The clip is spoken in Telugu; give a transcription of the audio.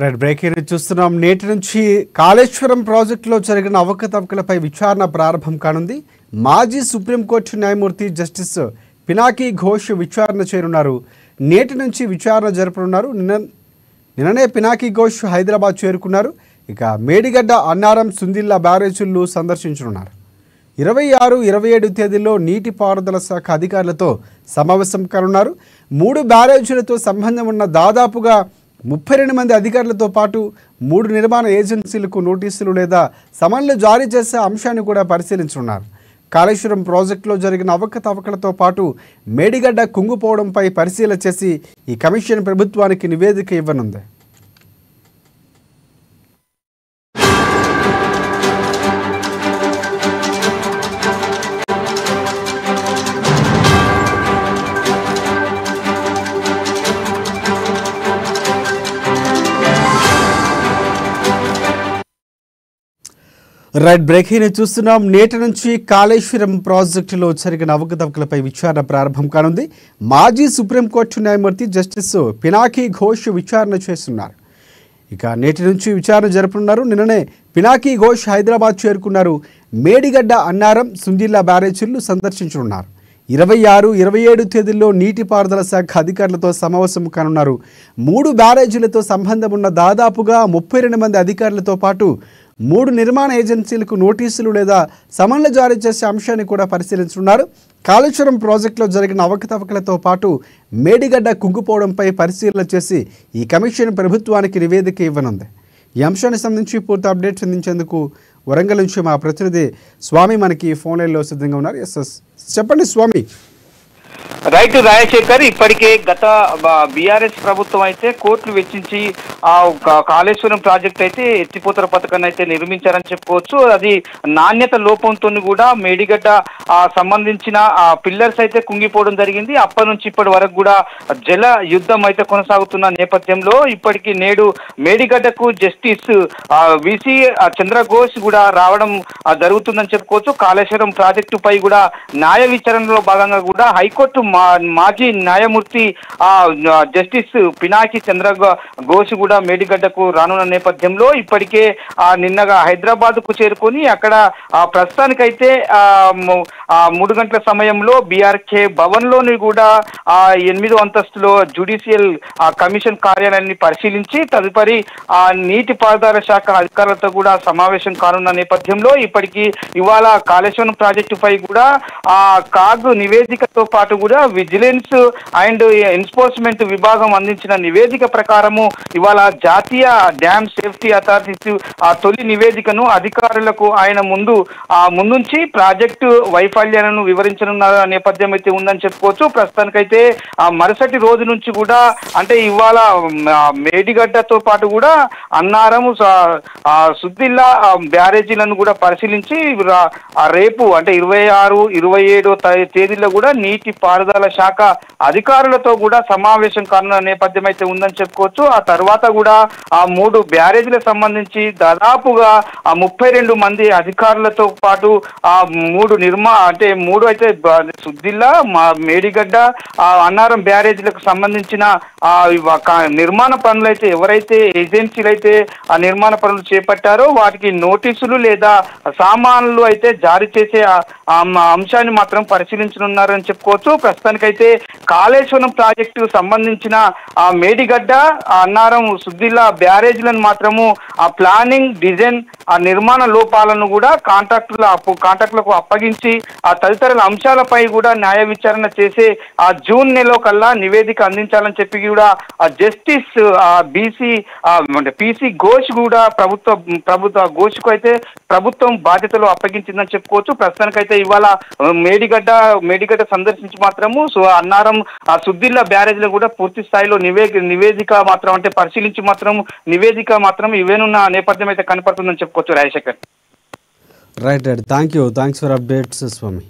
రైట్ బ్రేకింగ్ చూస్తున్నాం. నేటి నుంచి కాళేశ్వరం ప్రాజెక్టులో జరిగిన అవకతవకలపై విచారణ ప్రారంభం కానుంది. మాజీ సుప్రీంకోర్టు న్యాయమూర్తి జస్టిస్ పినాకీ ఘోష్ విచారణ చేరున్నారు. నేటి నుంచి విచారణ జరపనున్నారు. నిన్ననే పినాకీ ఘోష్ హైదరాబాద్ చేరుకున్నారు. ఇక మేడిగడ్డ, అన్నారం, సుందిల్లా బ్యారేజీలు సందర్శించనున్నారు. 26, 27 తేదీల్లో నీటిపారుదల శాఖ అధికారులతో సమావేశం కానున్నారు. 3 బ్యారేజీలతో సంబంధం ఉన్న దాదాపుగా 32 మంది అధికారులతో పాటు 3 నిర్మాణ ఏజెన్సీలకు నోటీసులు లేదా సమన్లు జారీ చేసే అంశాన్ని కూడా పరిశీలించనున్నారు. కాళేశ్వరం ప్రాజెక్టులో జరిగిన అవకతవకలతో పాటు మేడిగడ్డ కుంగిపోవడంపై పరిశీలన చేసి ఈ కమిషన్ ప్రభుత్వానికి నివేదిక ఇవ్వనుంది. రైట్ బ్రేకింగ్ చూస్తున్నాం. నేటి నుంచి కాళేశ్వరం ప్రాజెక్టులో జరిగిన అవకతవకలపై విచారణ ప్రారంభం కానుంది. మాజీ సుప్రీంకోర్టు న్యాయమూర్తి జస్టిస్ పినాకీ ఘోష్ విచారణ చేస్తున్నారు. ఇక నేటి నుంచి విచారణ జరపనున్నారు. నిన్ననే పినాకీ ఘోష్ హైదరాబాద్ చేరుకున్నారు. మేడిగడ్డ, అన్నారం, సుందిల్లా బ్యారేజీలు సందర్శించనున్నారు. 26, 27 తేదీల్లో నీటిపారుదల శాఖ అధికారులతో సమావేశం కానున్నారు. 3 బ్యారేజీలతో సంబంధం ఉన్న దాదాపుగా 32 మంది అధికారులతో పాటు 3 నిర్మాణ ఏజెన్సీలకు నోటీసులు లేదా సమన్లు జారీ చేసే అంశాన్ని కూడా పరిశీలించనున్నారు. కాళేశ్వరం ప్రాజెక్టులో జరిగిన అవకతవకలతో పాటు మేడిగడ్డ కుంగిపోవడంపై పరిశీలన చేసి ఈ కమిషన్ ప్రభుత్వానికి నివేదిక ఇవ్వనుంది. ఈ అంశానికి సంబంధించి పూర్తి అప్డేట్స్ అందించేందుకు వరంగల్ నుంచి మా ప్రతినిధి స్వామి మనకి ఫోన్ లైన్లో సిద్ధంగా ఉన్నారు. ఎస్ చెప్పండి స్వామి. రైట్ రాజశేఖర్, ఇప్పటికే గత బీఆర్ఎస్ ప్రభుత్వం అయితే కోట్లు వెచ్చించి ఆ కాళేశ్వరం ప్రాజెక్ట్ అయితే ఎత్తిపోతల పథకాన్ని అయితే నిర్మించారని చెప్పుకోవచ్చు. అది నాణ్యత లోపంతో కూడా మేడిగడ్డ సంబంధించిన పిల్లర్స్ అయితే కుంగిపోవడం జరిగింది. అప్పటి నుంచి ఇప్పటి వరకు కూడా జల యుద్ధం అయితే కొనసాగుతున్న నేపథ్యంలో ఇప్పటికీ నేడు మేడిగడ్డకు జస్టిస్ విసి చంద్రఘోష్ కూడా రావడం జరుగుతుందని చెప్పుకోవచ్చు. కాళేశ్వరం ప్రాజెక్టు పై కూడా న్యాయ విచారణలో భాగంగా కూడా హైకోర్టు మాజీ న్యాయమూర్తి జస్టిస్ పినాకీ చంద్రఘోష్ కూడా మేడిగడ్డకు రానున్న నేపథ్యంలో ఇప్పటికే నిన్నగా హైదరాబాద్ కు చేరుకొని అక్కడ ప్రస్తుతానికైతే 3 గంటల సమయంలో బీఆర్కే భవన్ లోని కూడా 8వ అంతస్తులో జ్యుడిషియల్ కమిషన్ కార్యాలయాన్ని పరిశీలించి తదుపరి నీటిపారుదల శాఖ అధికారులతో కూడా సమావేశం కానున్న నేపథ్యంలో ఇప్పటికీ ఇవాళ కాళేశ్వరం ప్రాజెక్టుపై కూడా కాగ్ నివేదికతో పాటు కూడా విజిలెన్స్ అండ్ ఎన్ఫోర్స్మెంట్ విభాగం అందించిన నివేదిక ప్రకారము ఇవాళ జాతీయ డ్యామ్ సేఫ్టీ అథారిటీ తొలి నివేదికను అధికారులకు ఆయన ముందుంచి ప్రాజెక్టు వైఫల్యాలను వివరించనున్న నేపథ్యం అయితే ఉందని చెప్పుకోవచ్చు. ప్రస్తుతానికైతే మరుసటి రోజు నుంచి కూడా అంటే ఇవాళ మేడిగడ్డతో పాటు కూడా అన్నారం, సుద్దిల్లా బ్యారేజీలను కూడా పరిశీలించి రేపు అంటే 26, 27 తేదీలో కూడా నీటి పారుదల శాఖ అధికారులతో కూడా సమావేశం కానున్న నేపథ్యం అయితే ఉందని చెప్పుకోవచ్చు. ఆ తర్వాత కూడా 3 బ్యారేజీలకు సంబంధించి దాదాపుగా 32 మంది అధికారులతో పాటు 3 అయితే సుద్దిల్లా, మేడిగడ్డ, అన్నారం బ్యారేజీలకు సంబంధించిన నిర్మాణ పనులు అయితే ఎవరైతే ఏజెన్సీలు అయితే ఆ నిర్మాణ పనులు చేపట్టారో వాటికి నోటీసులు లేదా సామాన్లు అయితే జారీ చేసే అంశాన్ని మాత్రం పరిశీలించనున్నారని చెప్పుకోవచ్చు. ప్రస్తుతానికైతే కాళేశ్వరం ప్రాజెక్టు సంబంధించిన మేడిగడ్డ, అన్నారం, సుద్దిల్లా బ్యారేజీలను మాత్రము ప్లానింగ్, డిజైన్, నిర్మాణ లోపాలను కూడా కాంట్రాక్టులకు అప్పగించి తదితర అంశాలపై కూడా న్యాయ విచారణ చేసే జూన్ నెలలో కల్లా నివేదిక అందించాలని చెప్పి కూడా జస్టిస్ పిసి ఘోష్ కూడా ప్రభుత్వ ఘోష్కు అయితే ప్రభుత్వం బాధ్యతలు అప్పగించిందని చెప్పుకోవచ్చు. ప్రస్తుతానికైతే ఇవాళ మేడిగడ్డ సందర్శించి మాత్రము అన్నారం, సుద్దిల్లా బ్యారేజ్లో కూడా పూర్తి స్థాయిలో నివేదిక మాత్రం అంటే పరిశీలించి మాత్రం నివేదిక మాత్రం ఇవేనున్న నేపథ్యం అయితే కనపడుతుందని చెప్పుకోవచ్చు Rajasekhar. Right thanks for updates Swamy.